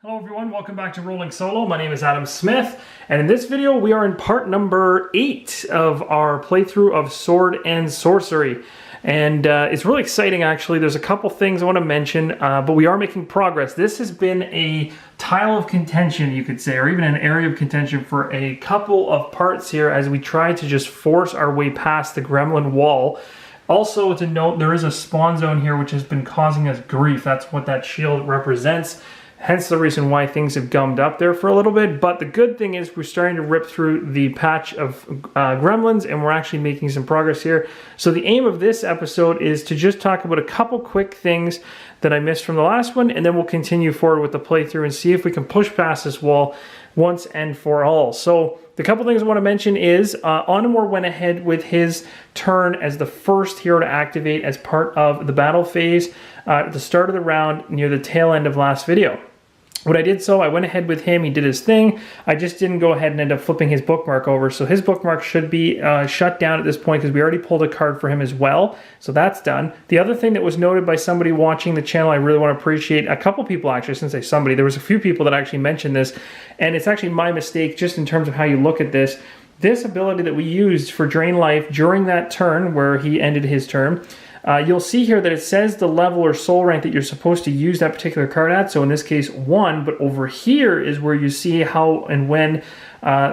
Hello everyone, welcome back to Rolling Solo. My name is Adam Smith, and in this video we are in part number 8 of our playthrough of Sword and Sorcery. And it's really exciting actually. There's a couple things I want to mention, but we are making progress. This has been a tile of contention, you could say, or even an area of contention for a couple of parts here as we try to just force our way past the gremlin wall. Also to note, there is a spawn zone here which has been causing us grief. That's what that shield represents. Hence the reason why things have gummed up there for a little bit. But the good thing is we're starting to rip through the patch of gremlins, and we're actually making some progress here. So the aim of this episode is to just talk about a couple quick things that I missed from the last one, and then we'll continue forward with the playthrough and see if we can push past this wall once and for all. So the couple things I want to mention is Onamor went ahead with his turn as the first hero to activate as part of the battle phase at the start of the round near the tail end of last video. When I did so, I went ahead with him, he did his thing. I just didn't go ahead and end up flipping his bookmark over. So his bookmark should be shut down at this point because we already pulled a card for him as well. So that's done. The other thing that was noted by somebody watching the channel, I really want to appreciate, a couple people actually, I shouldn't say somebody, there was a few people that actually mentioned this, and it's actually my mistake just in terms of how you look at this. This ability that we used for Drain Life during that turn where he ended his turn, you'll see here that it says the level or soul rank that you're supposed to use that particular card at. So in this case, 1. But over here is where you see how and when,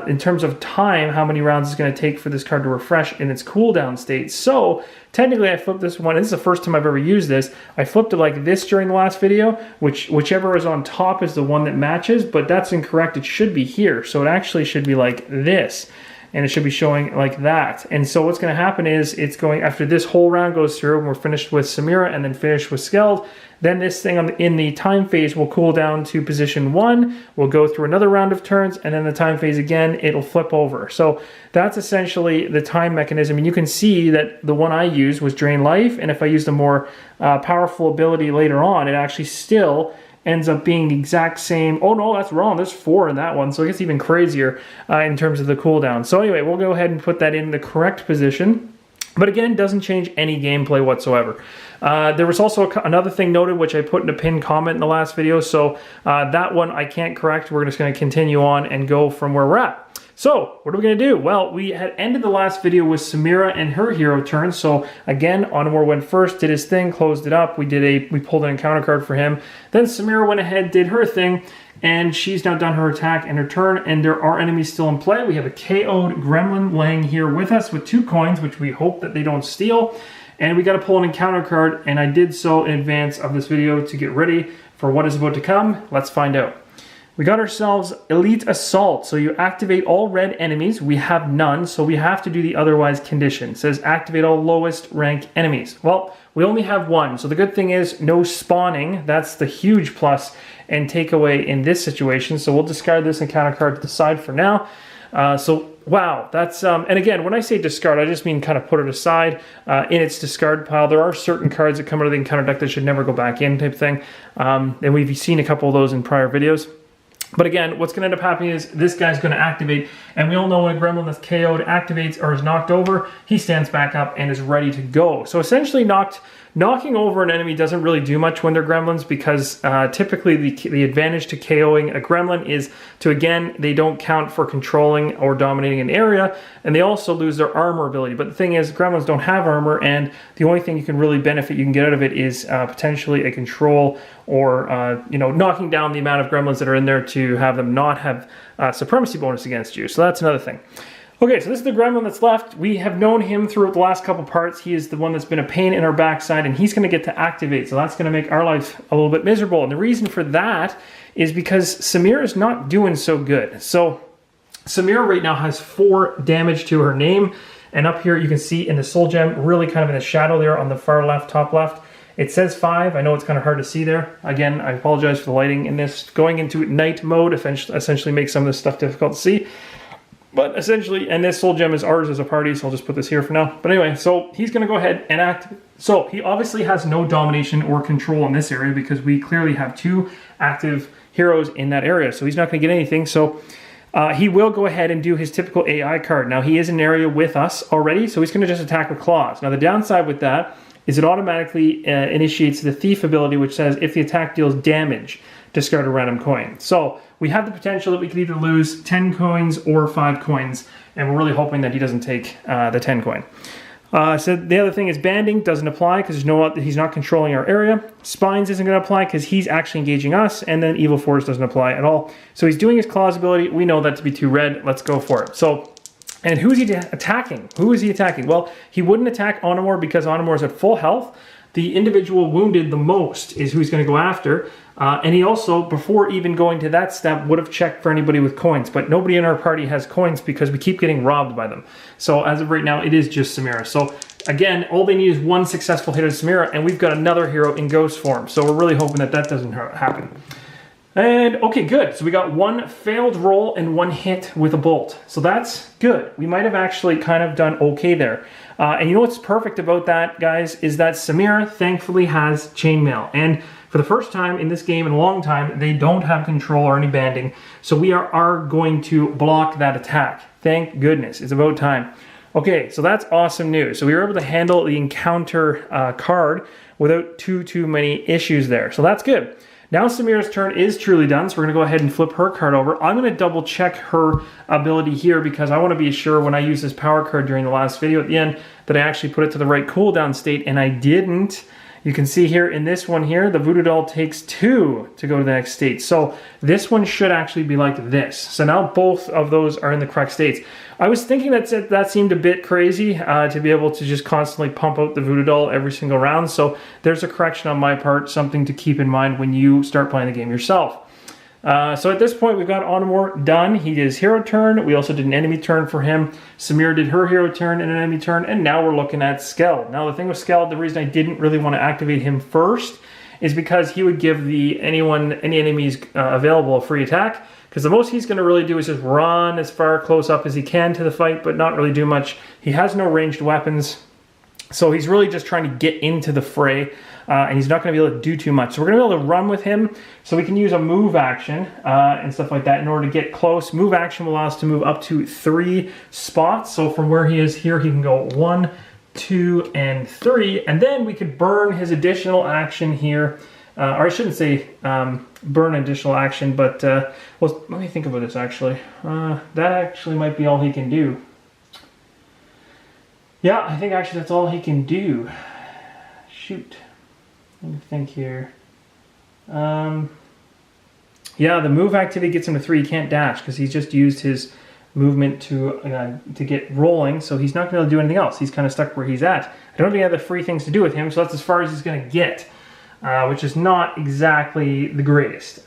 in terms of time, how many rounds it's going to take for this card to refresh in its cooldown state. So technically, I flipped this one. This is the first time I've ever used this. I flipped it like this during the last video, whichever is on top is the one that matches. But that's incorrect. It should be here. So it actually should be like this. And it should be showing like that. And so what's going to happen is it's going, after this whole round goes through and we're finished with Samira and then finished with Skeld, then this thing in the time phase will cool down to position 1. We'll go through another round of turns, and then the time phase again, it'll flip over. So that's essentially the time mechanism. And you can see that the one I used was Drain Life, and if I used a more powerful ability later on, it actually still ends up being the exact same. Oh no, that's wrong. There's 4 in that one, so it gets even crazier in terms of the cooldown. So anyway, we'll go ahead and put that in the correct position. But again, doesn't change any gameplay whatsoever. There was also another thing noted, which I put in a pinned comment in the last video. So that one I can't correct. We're just going to continue on and go from where we're at. So, what are we going to do? Well, we had ended the last video with Samira and her hero turn. So, again, Onamor went first, did his thing, closed it up. We pulled an encounter card for him. Then Samira went ahead, did her thing, and she's now done her attack and her turn, and there are enemies still in play. We have a KO'd gremlin laying here with us with 2 coins, which we hope that they don't steal. And we got to pull an encounter card, and I did so in advance of this video to get ready for what is about to come. Let's find out. We got ourselves Elite Assault, so you activate all red enemies. We have none, so we have to do the otherwise condition. It says activate all lowest rank enemies. Well, we only have 1, so the good thing is no spawning. That's the huge plus and takeaway in this situation. So we'll discard this encounter card to the side for now. Wow, that's, and again, when I say discard, I just mean kind of put it aside in its discard pile. There are certain cards that come out of the encounter deck that should never go back in type thing. And we've seen a couple of those in prior videos. But again, what's going to end up happening is this guy's going to activate, and we all know when a gremlin that's KO'd activates or is knocked over, he stands back up and is ready to go. So essentially knocking over an enemy doesn't really do much when they're gremlins because typically the advantage to KOing a gremlin is to, again, they don't count for controlling or dominating an area, and they also lose their armor ability. But the thing is, gremlins don't have armor, and the only thing you can really benefit you can get out of it is potentially a control or knocking down the amount of gremlins that are in there to have them not have supremacy bonus against you. So that's another thing. Okay, so this is the gremlin that's left. We have known him throughout the last couple parts. He is the one that's been a pain in our backside, and he's going to get to activate. So that's going to make our life a little bit miserable. And the reason for that is because Samira is not doing so good. So Samira right now has 4 damage to her name. And up here you can see in the soul gem, really kind of in the shadow there on the far left, top left, it says 5. I know it's kind of hard to see there. Again, I apologize for the lighting in this. Going into night mode essentially makes some of this stuff difficult to see. But essentially, and this soul gem is ours as a party, so I'll just put this here for now. But anyway, so he's going to go ahead and act. So he obviously has no domination or control in this area because we clearly have 2 active heroes in that area. So he's not going to get anything. So he will go ahead and do his typical AI card. Now, he is in an area with us already, so he's going to just attack with claws. Now, the downside with that is it automatically initiates the Thief ability, which says if the attack deals damage discard a random coin. So we have the potential that we could either lose 10 coins or 5 coins, and we're really hoping that he doesn't take the 10 coin. So the other thing is banding doesn't apply because he's not controlling our area. Spines isn't going to apply because he's actually engaging us, and then Evil Force doesn't apply at all. So he's doing his claws ability. We know that to be 2 red. Let's go for it. So, and who is he attacking? Who is he attacking? Well, he wouldn't attack Onamor because Onamor is at full health. The individual wounded the most is who he's going to go after. And he also, before even going to that step, would have checked for anybody with coins. But nobody in our party has coins because we keep getting robbed by them. So as of right now, it is just Samira. So again, all they need is 1 successful hit of Samira, and we've got another hero in ghost form. So we're really hoping that that doesn't happen. And okay, good. So we got 1 failed roll and 1 hit with a bolt. So that's good. We might have actually kind of done okay there. And you know what's perfect about that, guys, is that Samira thankfully has chainmail. And for the first time in this game in a long time, they don't have control or any banding. So we are going to block that attack. Thank goodness. It's about time. Okay, so that's awesome news. So we were able to handle the encounter card without too many issues there. So that's good. Now Samira's turn is truly done, so we're going to go ahead and flip her card over. I'm going to double check her ability here because I want to be sure when I use this power card during the last video at the end that I actually put it to the right cooldown state, and I didn't. You can see here in this one here, the Voodoo Doll takes 2 to go to the next state. So this one should actually be like this. So now both of those are in the correct states. I was thinking that seemed a bit crazy to be able to just constantly pump out the Voodoo Doll every single round. So there's a correction on my part, something to keep in mind when you start playing the game yourself. So at this point, we've got Onamor done. He did his hero turn. We also did an enemy turn for him. Samira did her hero turn and an enemy turn. And now we're looking at Skeld. Now, the thing with Skeld, the reason I didn't really want to activate him first is because he would give any enemies available a free attack. Because the most he's going to really do is just run as far close up as he can to the fight, but not really do much. He has no ranged weapons. So he's really just trying to get into the fray, and he's not going to be able to do too much. So we're going to be able to run with him, so we can use a move action and stuff like that in order to get close. Move action will allow us to move up to 3 spots. So from where he is here, he can go 1, 2, and 3. And then we could burn his additional action here. Or I shouldn't say burn additional action, but well, let me think about this actually. That actually might be all he can do. Yeah, I think actually that's all he can do. Shoot. Let me think here. Yeah, the move activity gets him to 3. He can't dash because he's just used his movement to get rolling, so he's not going to be able to do anything else. He's kind of stuck where he's at. I don't think I have the free things to do with him, so that's as far as he's going to get, which is not exactly the greatest.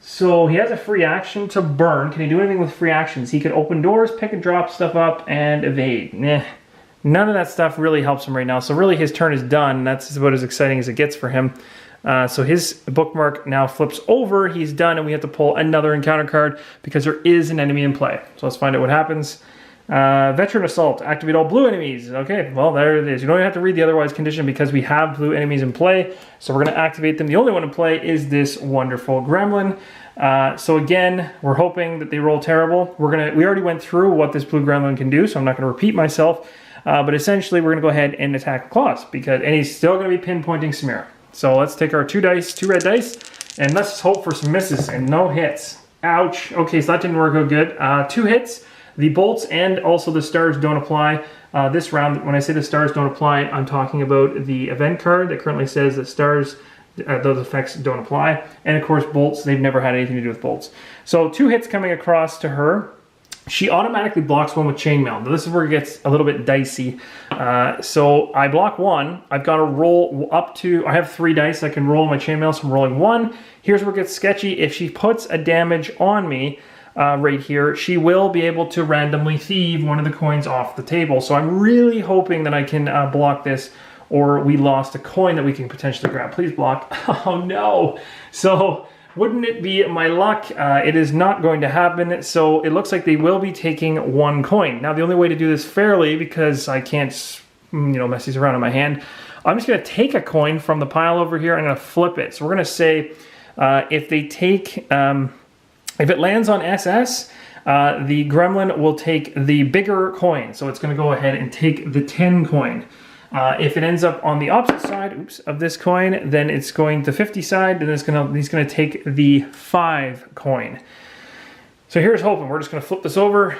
So he has a free action to burn. Can he do anything with free actions? He could open doors, pick and drop stuff up, and evade. None of that stuff really helps him right now. So really his turn is done. That's about as exciting as it gets for him. So his bookmark now flips over. He's done, and we have to pull another encounter card because there is an enemy in play. So let's find out what happens. Veteran Assault. Activate all blue enemies. Okay, well, there it is. You don't even have to read the otherwise condition because we have blue enemies in play. So we're going to activate them. The only one in play is this wonderful gremlin. So again, we're hoping that they roll terrible. We already went through what this blue gremlin can do, so I'm not going to repeat myself. But essentially, we're going to go ahead and attack claws and he's still going to be pinpointing Samira. So let's take our 2 red dice, and let's hope for some misses and no hits. Ouch. Okay, so that didn't work out good. 2 hits. The bolts and also the stars don't apply this round. When I say the stars don't apply, I'm talking about the event card that currently says that stars, those effects don't apply. And of course, bolts, they've never had anything to do with bolts. So 2 hits coming across to her. She automatically blocks 1 with chainmail. Now this is where it gets a little bit dicey. So I block 1. I've got to roll up to, I have 3 dice. I can roll my chainmail, so I'm rolling 1. Here's where it gets sketchy. If she puts a damage on me, right here, she will be able to randomly thieve 1 of the coins off the table. So I'm really hoping that I can block this, or we lost a coin that we can potentially grab. Please block. Oh no. So wouldn't it be my luck? It is not going to happen. So it looks like they will be taking 1 coin. Now the only way to do this fairly, because I can't mess these around in my hand, I'm just going to take a coin from the pile over here. I'm going to flip it. So we're going to say if they take... if it lands on SS, the gremlin will take the bigger coin. So it's going to go ahead and take the 10 coin. If it ends up on the opposite side, of this coin, then it's going to 50 side, and he's gonna take the 5 coin. So here's hoping. We're just gonna flip this over.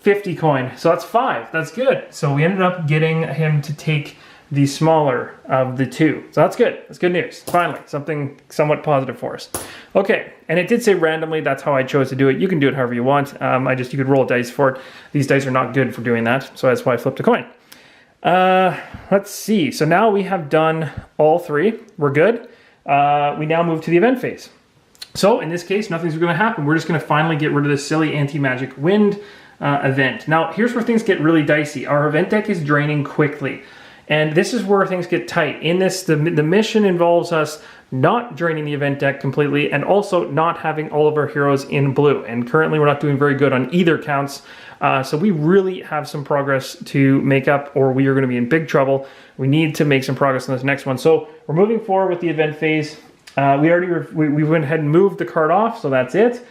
50 coin. So that's 5. That's good. So we ended up getting him to take the smaller of the 2. So that's good. That's good news. Finally, something somewhat positive for us. Okay, and it did say randomly. That's how I chose to do it. You can do it however you want. You could roll dice for it. These dice are not good for doing that, so that's why I flipped a coin. Let's see. So now we have done all 3. We're good. We now move to the event phase. So in this case, nothing's going to happen. We're just going to finally get rid of this silly anti-magic wind event. Now, here's where things get really dicey. Our event deck is draining quickly. And this is where things get tight. In this, the mission involves us not draining the event deck completely and also not having all of our heroes in blue. And currently we're not doing very good on either counts. So we really have some progress to make up, or we are going to be in big trouble. We need to make some progress on this next one. So we're moving forward with the event phase. We went ahead and moved the card off, so that's it.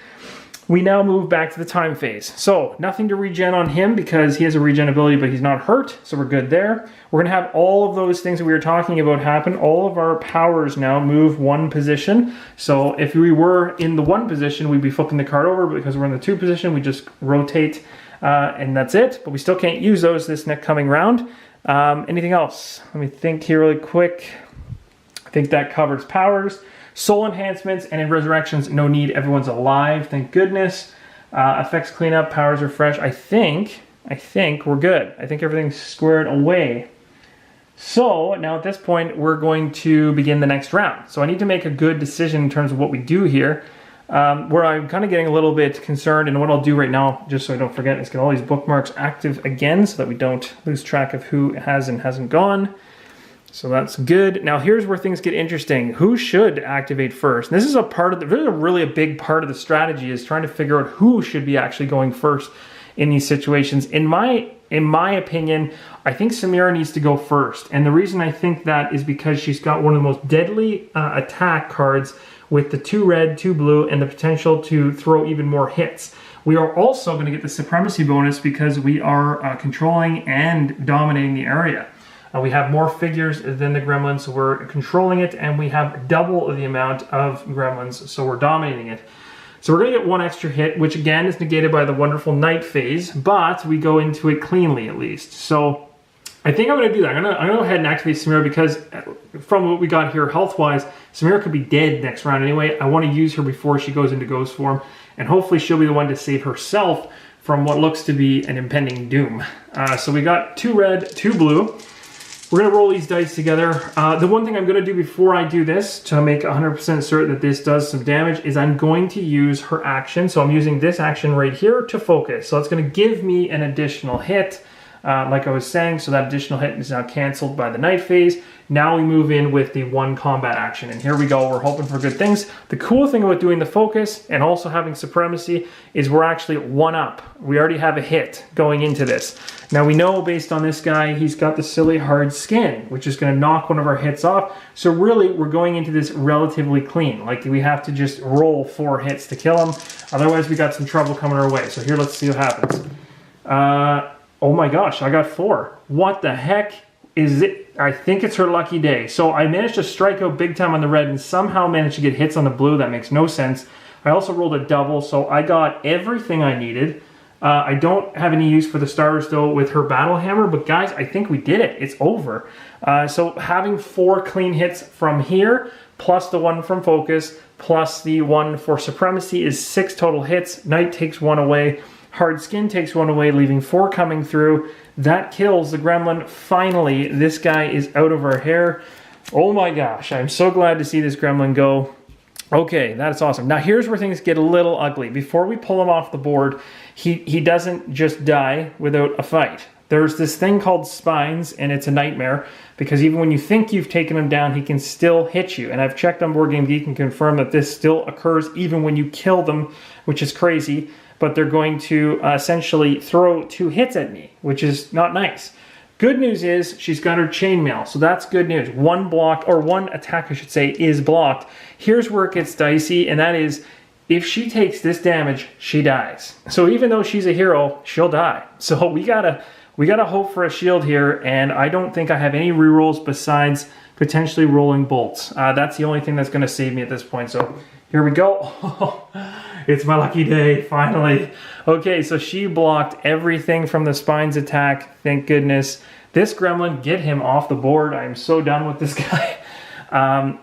We now move back to the time phase. So nothing to regen on him because he has a regen ability, but he's not hurt, so we're good there. We're gonna have all of those things that we were talking about happen. All of our powers now move 1 position. So if we were in the 1 position, we'd be flipping the card over, but because we're in the 2 position, we just rotate and that's it. But we still can't use those this next coming round. Anything else? Let me think here really quick. I think that covers powers. Soul enhancements and in resurrections, no need. Everyone's alive, thank goodness. Effects cleanup, powers are fresh. I think we're good. I think everything's squared away. So now at this point, we're going to begin the next round. So I need to make a good decision in terms of what we do here. Where I'm kind of getting a little bit concerned, and what I'll do right now, just so I don't forget, is get all these bookmarks active again so that we don't lose track of who has and hasn't gone. So that's good. Now here's where things get interesting. Who should activate first? And this is a part of the really a big part of the strategy, is trying to figure out who should be actually going first in these situations. In my opinion, I think Samira needs to go first. And the reason I think that is because she's got one of the most deadly attack cards with the 2 red, 2 blue, and the potential to throw even more hits. We are also going to get the supremacy bonus because we are controlling and dominating the area. We have more figures than the gremlins, so we're controlling it, and we have double the amount of gremlins, so we're dominating it. So we're going to get 1 extra hit, which again is negated by the wonderful night phase, but we go into it cleanly at least. So I think I'm going to do that. I'm going to go ahead and activate Samira because from what we got here health-wise, Samira could be dead next round anyway. I want to use her before she goes into ghost form, and hopefully she'll be the one to save herself from what looks to be an impending doom. So we got 2 red, 2 blue. We're going to roll these dice together. The one thing I'm going to do before I do this, to make 100% certain that this does some damage, is I'm going to use her action. So I'm using this action right here to focus. So it's going to give me an additional hit, like I was saying. So that additional hit is now canceled by the night phase. Now we move in with the 1 combat action. And here we go. We're hoping for good things. The cool thing about doing the focus and also having supremacy is we're actually 1 up. We already have a hit going into this. Now we know based on this guy, he's got the silly hard skin, which is going to knock one of our hits off. So really, we're going into this relatively clean. Like we have to just roll 4 hits to kill him. Otherwise, we got some trouble coming our way. So here, let's see what happens. Oh my gosh, I got 4. What the heck is it? I think it's her lucky day. So I managed to strike out big time on the red and somehow managed to get hits on the blue. That makes no sense. I also rolled a double, so I got everything I needed. I don't have any use for the starters though with her battle hammer, but guys, I think we did it. It's over. So having 4 clean hits from here, plus the 1 from focus, plus the 1 for supremacy is 6 total hits. Night takes 1 away. Hard skin takes 1 away, leaving 4 coming through. That kills the gremlin. Finally, this guy is out of our hair. Oh my gosh, I'm so glad to see this gremlin go. Okay, that's awesome. Now here's where things get a little ugly. Before we pull him off the board, he doesn't just die without a fight. There's this thing called spines, and it's a nightmare because even when you think you've taken him down, he can still hit you. And I've checked on Board Game Geek and confirmed that this still occurs even when you kill them, which is crazy. But they're going to essentially throw 2 hits at me, which is not nice. Good news is she's got her chainmail, so that's good news. 1 block, or 1 attack I should say, is blocked. Here's where it gets dicey, and that is if she takes this damage, she dies. So even though she's a hero, she'll die. So we gotta we got to hope for a shield here, and I don't think I have any rerolls besides potentially rolling bolts. That's the only thing that's going to save me at this point. So here we go. It's my lucky day, finally. Okay, so she blocked everything from the spine's attack. Thank goodness. This gremlin, get him off the board. I'm so done with this guy.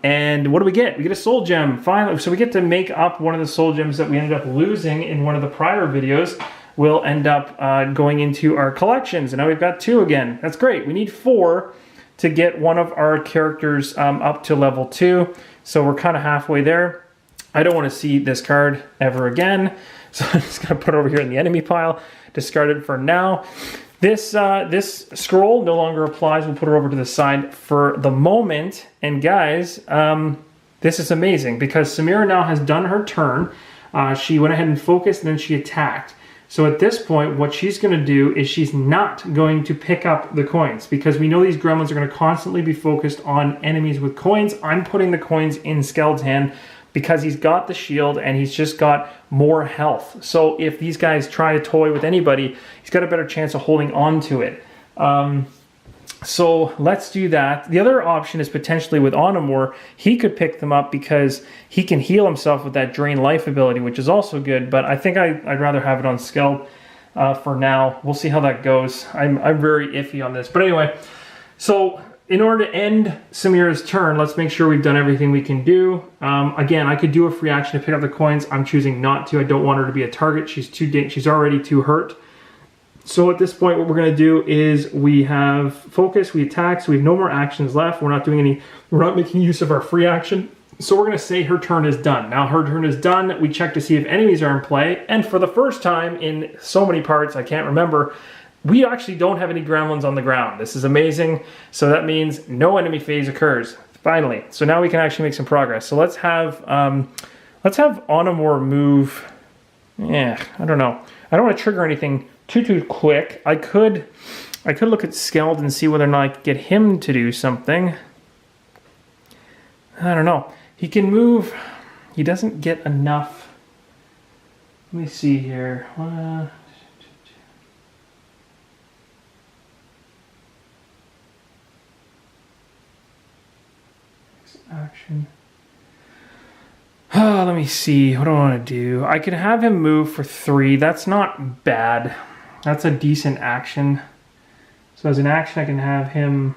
And what do we get? We get a soul gem, finally. So we get to make up one of the soul gems that we ended up losing in one of the prior videos. We'll end up going into our collections. And now we've got 2 again. That's great. We need 4 to get one of our characters up to level 2. So we're kind of halfway there. I don't want to see this card ever again, so I'm just going to put it over here in the enemy pile, discard it for now. This scroll no longer applies. We'll put it over to the side for the moment. And guys, this is amazing because Samira now has done her turn. She went ahead and focused, and then she attacked. So at this point, what she's going to do is she's not going to pick up the coins because we know these gremlins are going to constantly be focused on enemies with coins. I'm putting the coins in Skeld's hand because he's got the shield and he's just got more health. So if these guys try to toy with anybody, he's got a better chance of holding on to it. So let's do that. The other option is potentially with Onamor. He could pick them up because he can heal himself with that Drain Life ability, which is also good, but I think I'd rather have it on Skeld for now. We'll see how that goes. I'm very iffy on this. But anyway, so in order to end Samira's turn, let's make sure we've done everything we can do. Again, I could do a free action to pick up the coins. I'm choosing not to. I don't want her to be a target. She's already too hurt. So at this point, what we're going to do is we have focus, we attack, so we have no more actions left. We're not making use of our free action. So we're going to say her turn is done. Now her turn is done. We check to see if enemies are in play. And for the first time in so many parts, I can't remember, we actually don't have any gremlins on the ground. This is amazing. So that means no enemy phase occurs, finally. So now we can actually make some progress. So let's have Onamor move. Yeah, I don't know. I don't want to trigger anything too quick. I could look at Skeld and see whether or not I could get him to do something. I don't know. He can move. He doesn't get enough. Let me see here. Action. Let me see. What do I want to do? I could have him move for 3. That's not bad. That's a decent action. So as an action, I can have him...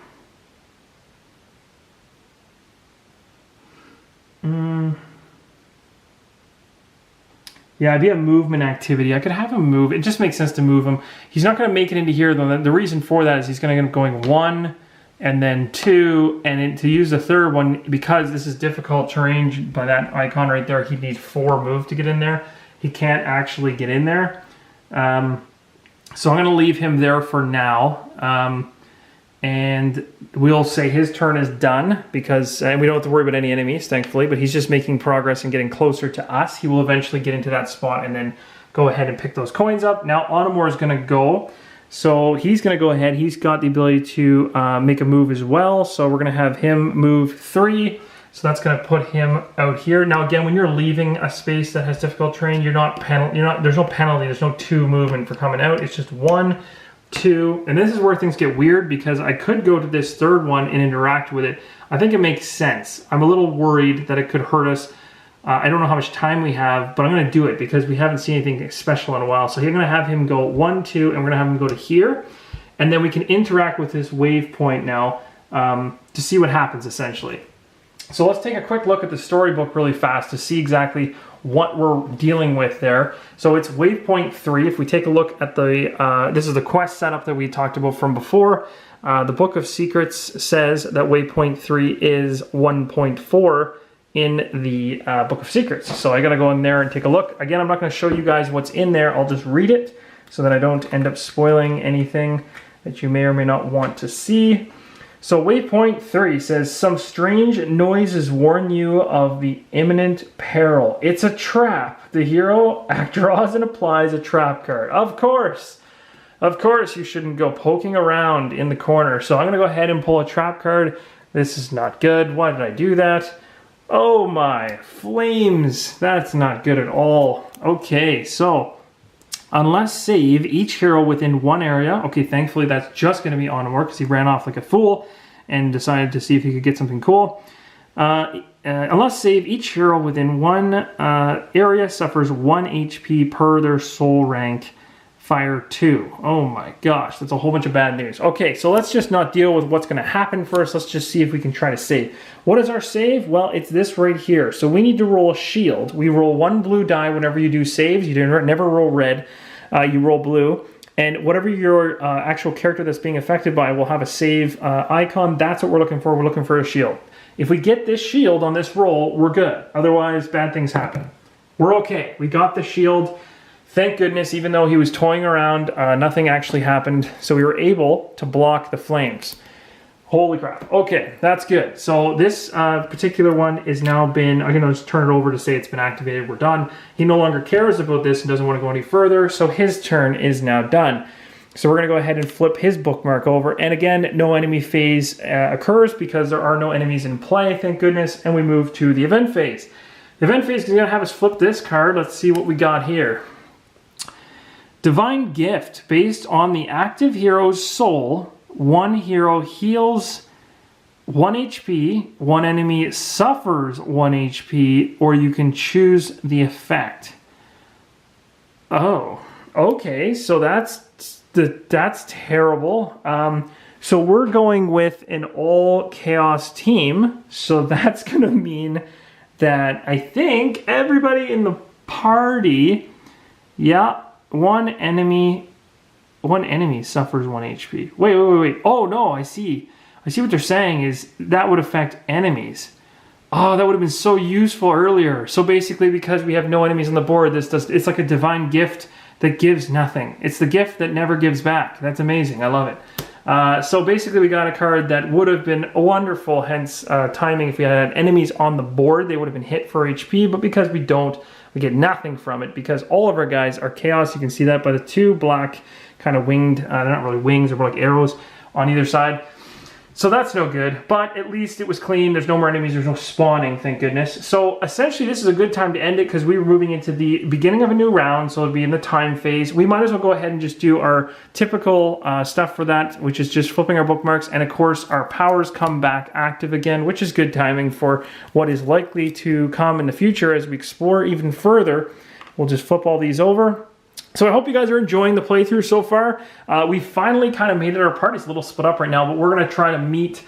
Yeah, it'd be a movement activity. I could have him move. It just makes sense to move him. He's not going to make it into here, though. The reason for that is he's going to end up going 1... and then 2, and to use the third one, because this is difficult terrain by that icon right there, he'd need 4 move to get in there. He can't actually get in there. So I'm going to leave him there for now. And we'll say his turn is done, because we don't have to worry about any enemies, thankfully, but he's just making progress and getting closer to us. He will eventually get into that spot and then go ahead and pick those coins up. Now Onamor is going to go. So he's going to go ahead. He's got the ability to make a move as well. So we're going to have him move 3. So that's going to put him out here. Now again, when you're leaving a space that has difficult terrain, there's no penalty. There's no 2 movement for coming out. It's just 1, 2. And this is where things get weird because I could go to this third one and interact with it. I think it makes sense. I'm a little worried that it could hurt us. I don't know how much time we have, but I'm going to do it because we haven't seen anything special in a while. So I'm going to have him go 1, 2, and we're going to have him go to here. And then we can interact with this wave point now to see what happens, essentially. So let's take a quick look at the storybook really fast to see exactly what we're dealing with there. So it's waypoint 3. If we take a look at the, this is the quest setup that we talked about from before. The Book of Secrets says that waypoint 3 is 1.4. in the Book of Secrets. So I gotta go in there and take a look. Again, I'm not gonna show you guys what's in there. I'll just read it so that I don't end up spoiling anything that you may or may not want to see. So waypoint 3 says, some strange noises warn you of the imminent peril. It's a trap. The hero draws and applies a trap card. Of course you shouldn't go poking around in the corner. So I'm gonna go ahead and pull a trap card. This is not good. Why did I do that? Oh my, flames. That's not good at all. Okay, so Unless save, each hero within one area. Okay, thankfully that's just going to be Onamor because he ran off like a fool and decided to see if he could get something cool. Unless save, each hero within one area suffers 1 HP per their soul rank. Fire 2. Oh my gosh, that's a whole bunch of bad news. Okay, so let's just not deal with what's going to happen first. Let's just see if we can try to save. What is our save? Well, it's this right here. So we need to roll a shield. We roll 1 blue die whenever you do saves. You never roll red. You roll blue. And whatever your actual character that's being affected by will have a save icon. That's what we're looking for. We're looking for a shield. If we get this shield on this roll, we're good. Otherwise, bad things happen. We're okay. We got the shield. Thank goodness, even though he was toying around, nothing actually happened. So we were able to block the flames. Holy crap. Okay, that's good. So this particular one is now been, I'm going to just turn it over to say it's been activated. We're done. He no longer cares about this and doesn't want to go any further. So his turn is now done. So we're going to go ahead and flip his bookmark over. And again, no enemy phase occurs because there are no enemies in play, thank goodness. And we move to the event phase. The event phase is going to have us flip this card. Let's see what we got here. Divine Gift. Based on the active hero's soul, one hero heals 1 HP, one enemy suffers 1 HP, or you can choose the effect. Oh, okay, so that's terrible. So we're going with an all chaos team, so that's going to mean that I think everybody in the party, yeah, one enemy suffers 1 HP. Wait. Oh no, I see what they're saying is that would affect enemies. Oh, that would have been so useful earlier. So basically, because we have no enemies on the board, it's like a divine gift that gives nothing. It's the gift that never gives back. That's amazing. I love it. So basically, we got a card that would have been wonderful, hence timing. If we had enemies on the board, they would have been hit for HP, but because we don't, we get nothing from it because all of our guys are chaos. You can see that by the 2 black kind of winged, they're not really wings, they're more like arrows on either side. So that's no good, but at least it was clean. There's no more enemies, there's no spawning, thank goodness. So essentially this is a good time to end it because we were moving into the beginning of a new round, so it'll be in the time phase. We might as well go ahead and just do our typical stuff for that, which is just flipping our bookmarks, and of course our powers come back active again, which is good timing for what is likely to come in the future as we explore even further. We'll just flip all these over. So I hope you guys are enjoying the playthrough so far. We finally kind of made it. Our party's a little split up right now, but we're going to try to meet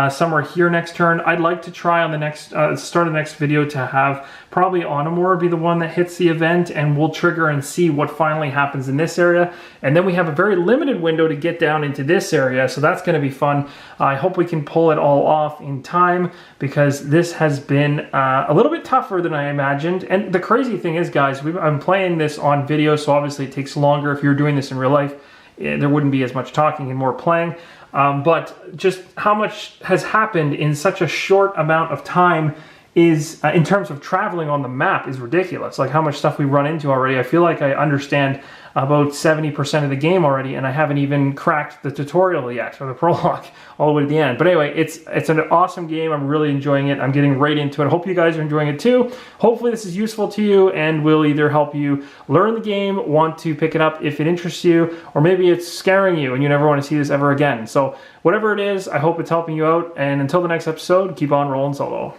somewhere here next turn. I'd like to try on the next start of the next video to have probably Onamor be the one that hits the event, and we'll trigger and see what finally happens in this area. And then we have a very limited window to get down into this area, so that's going to be fun. I hope we can pull it all off in time because this has been a little bit tougher than I imagined. And the crazy thing is, guys, I'm playing this on video, so obviously it takes longer. If you were doing this in real life, there wouldn't be as much talking and more playing. But just how much has happened in such a short amount of time is, in terms of traveling on the map, is ridiculous. Like how much stuff we run into already. I feel like I understand about 70% of the game already, and I haven't even cracked the tutorial yet, or the prologue, all the way to the end. But anyway, it's an awesome game. I'm really enjoying it. I'm getting right into it. I hope you guys are enjoying it too. Hopefully this is useful to you and will either help you learn the game, want to pick it up if it interests you, or maybe it's scaring you and you never want to see this ever again. So whatever it is, I hope it's helping you out. And until the next episode, keep on rolling solo.